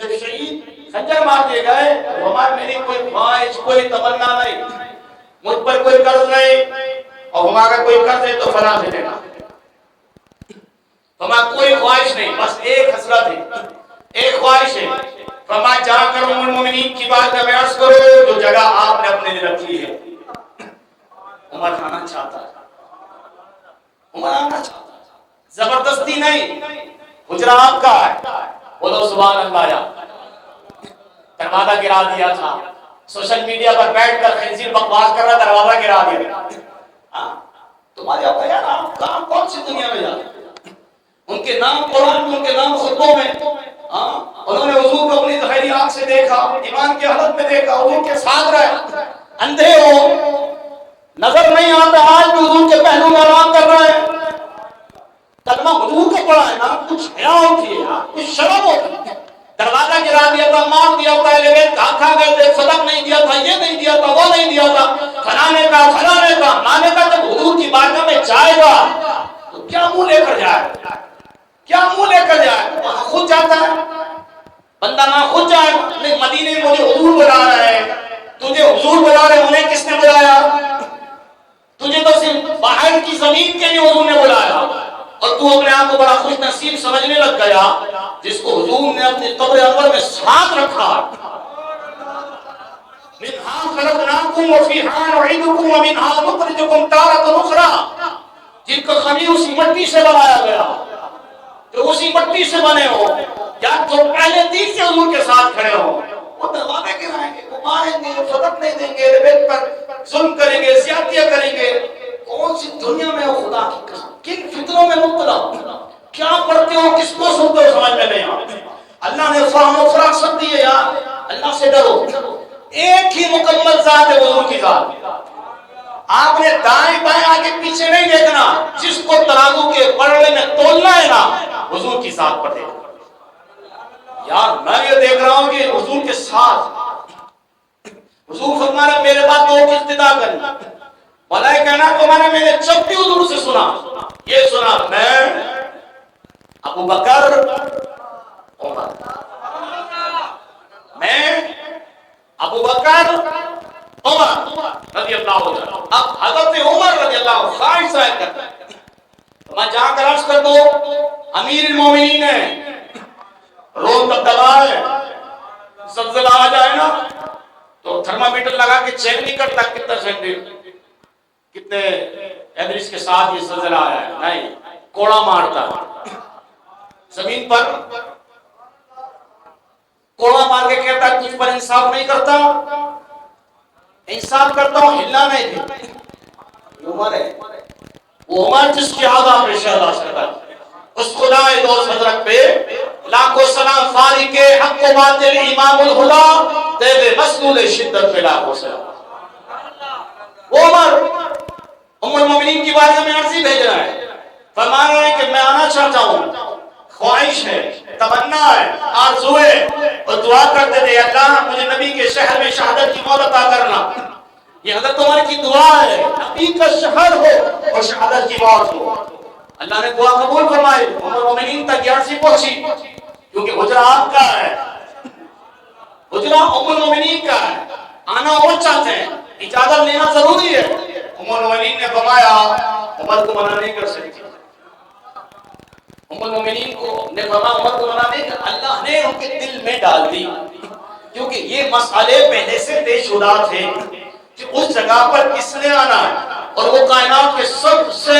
جب شہید خنجر مار دیے گئے ہمارے میری کوئی خواہش کوئی تمنا نہیں، مجھ پر کوئی قرض نہیں، اور ہمارا کوئی قرض ہے تو فلاں سے دینا، ہمارا کوئی خواہش نہیں، بس ایک حسرت ہے، ایک خواہش ہے، فرمایا جا کر ام المومنین کی بات میں عرض کرو جو جگہ آپ نے اپنے لیے رکھی ہے۔ عمر آنا چاہتا ہے، عمر آنا چاہتا ہے، زبردستی نہیں، حجرہ آپ کا ہے، بولو سبحان اللہ۔ یا دروازہ گرا دیا تھا، سوشل میڈیا پر بیٹھ کر خنزیر بکواس کر رہا، دروازہ گرا دیا۔ تمہارے اب یار آپ کہاں کون سی دنیا میں جاتے؟ ان کے نام قرآن میں، ان کے نام خطبوں میں، انہوں نے حضور کو اپنی ظاہری آنکھ سے دیکھا، ایمان کی حالت میں دیکھا، حضور کے ساتھ رہے، اندھے ہو نظر نہیں آتا، آج بھی حضور کے پہلو میں آرام کر رہے ہیں، کلمہ حضور کو پڑھا ہے نا، کچھ حیا ہوتی ہے، کچھ شرم ہوتی ہے۔ دروازہ گرا دیا تھا، مار دیا تھا، لیکن کھا گئے تھے، صدق نہیں دیا تھا، یہ نہیں دیا تھا، وہ نہیں دیا تھا، کھلانے کا مانے کا، جب حضور کی بارگاہ میں جائے گا تو کیا منہ لے کر جائے، کیا منہ لے کر جائے؟ وہاں خود جاتا ہے بندہ، نہ خود جائے، لیکن مدینے میں مجھے حضور بلا رہا ہے، تجھے حضور بلا رہے، انہیں کس نے بلایا؟ تجھے تو صرف باہر کی زمین کے لیے حضور نے بلایا، اور تو اپنے آپ کو بڑا خوش نصیب سمجھنے لگ گیا جس کو حضور نے اپنی قبر انور میں ساتھ رکھا۔ منہا خلقناکم وفیہا نعیدکم ومنہا نخرجکم تارۃ اخری، جن کو خمیر اسی مٹی سے بنایا گیا، جو اسی مٹی سے بنے ہو، یا جو پہلے دن سے حضور کے ساتھ کھڑے ہو، وہ دروازے گرائیں گے، وہ ماریں گے، صدق نہیں دیں گے، ربیت پر ظلم کریں گے، زیادتیاں کریں گے، کون سی دنیا میں ہو خدا کی قسم، کن فطروں میں مبتلا ہو، کیا پڑھتے ہو، کس کو سنتے ہو، سمجھ میں نہیں آتی۔ اللہ نے فہم و فراست دی ہے یار، اللہ سے ڈرو، ایک ہی مکمل ذات ہے حضور کی ذات، آپ نے دائیں بائیں آگے پیچھے نہیں دیکھنا، جس کو ترازو کے پلڑے میں تولنا ہے نا حضور کی ذات پر دیکھنا۔ یار میں یہ دیکھ رہا ہوں کہ حضور کے ساتھ، حضور فرما رہے میرے بات تو اقتدا کرنا، بھلائی کہنا تمہارا میں نے جب بھی حضور سے سنا، یہ سنا میں ابو بکر عمر، میں ابو بکر عمر رضی اللہ عنہ۔ اب حضرت عمر رضی اللہ عنہ خواہش ظاہر کرتا ہے، میں جہاں کر عرض کر دو امیر المومنین ہے، روز تک دبا ہے، زلزلہ آ جائے نا تو تھرمامیٹر لگا کے چیک نہیں کرتا کتنا سینٹی، کتنے ایوریج کے ساتھ یہ زلزلہ آیا ہے، نہیں، کوڑا مارتا ہے زمین پر، کوڑا مار کے کہتا ہے تجھ پر انصاف نہیں کرتا، انصاف کرتا ہوں، ہلنا نہیں دے۔ عمر ہے، وہ عمر جس کی آدھا پیشہ داشت کرتا ہے، اس خدا دوست حضرت پہ لاکھوں سلام، فارق حق و باطل امام الہدا، دے مسئول شدت پہ لاکھوں سلام۔ وہ عمر ام المومنین کی بارگاہ میں عرضی بھیج رہا ہے، فرما رہے ہیں کہ میں آنا چاہتا ہوں، خواہش ہے، تمنا ہے، آرزو ہے، اور دعا کرتے تھے اللہ مجھے نبی کے شہر میں شہادت کی موت عطا کرنا۔ یہ حضرت عمر کی دعا ہے، نبی کا شہر ہو اور شہادت کی موت ہو۔ اللہ نے دعا قبول فرمائی، ام المومنین تک یہ عرضی پہنچی، کیونکہ حجرہ آپ کا ہے، حجرہ ام المومنین کا ہے، آنا اور چاہتے ہیں، اجازت لینا ضروری ہے۔ ام المومنین نے فرمایا عمر کو منع نہیں کر سکتی، ام المومنین کو نے فرمایا عمر کو منع نہیں، اللہ نے ان کے دل میں ڈال دی، کیونکہ یہ مسئلے پہلے سے طے شدہ تھے کہ اس جگہ پر کس نے آنا ہے، اور وہ کائنات کے سب سے